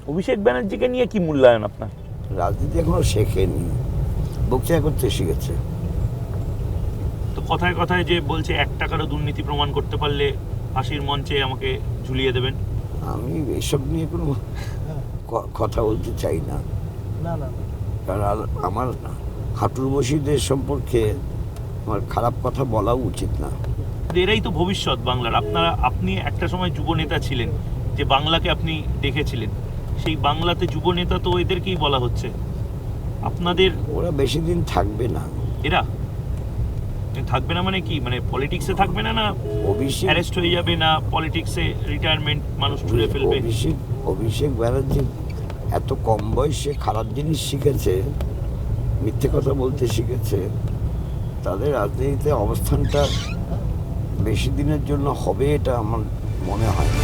অভিষেক ব্যানার্জিকে নিয়ে কি মূল্যায়ন আপনার? রাজনীতি এখনো শেখেনি, বক্তৃতা করতে শিখেছে। তো কথায় কথায় যে বলছে 1 টাকারও দুর্নীতি প্রমাণ করতে পারলে ফাঁসির মঞ্চে আমাকে ঝুলিয়ে দেবেন। আমি এসব নিয়ে কোনো কথা বলতে চাই না, কারণ আমার হাঁটুর বসিদের সম্পর্কে আমার খারাপ কথা বলাও উচিত না। এরাই তো ভবিষ্যৎ বাংলার। আপনি একটা সময় যুব নেতা ছিলেন, যে বাংলাকে আপনি দেখেছিলেন, সেই বাংলাতে যুব নেতা তো এদেরকেই বলা হচ্ছে। আপনাদের ওরা বেশি দিন থাকবে না। এরা থাকবে না মানে কি, মানে পলিটিক্সে থাকবে না, না অভিষেক অ্যারেস্ট হয়ে যাবে, না পলিটিক্সে রিটায়ারমেন্ট মানুষ ছুড়ে ফেলবে? অভিষেক ব্যানার্জি এত কম বয়সে খারাপ জিনিস শিখেছে, মিথ্যে কথা বলতে শিখেছে। তাদের রাজনীতিতে অবস্থানটা বেশি দিনের জন্য হবে এটা আমার মনে হয় না।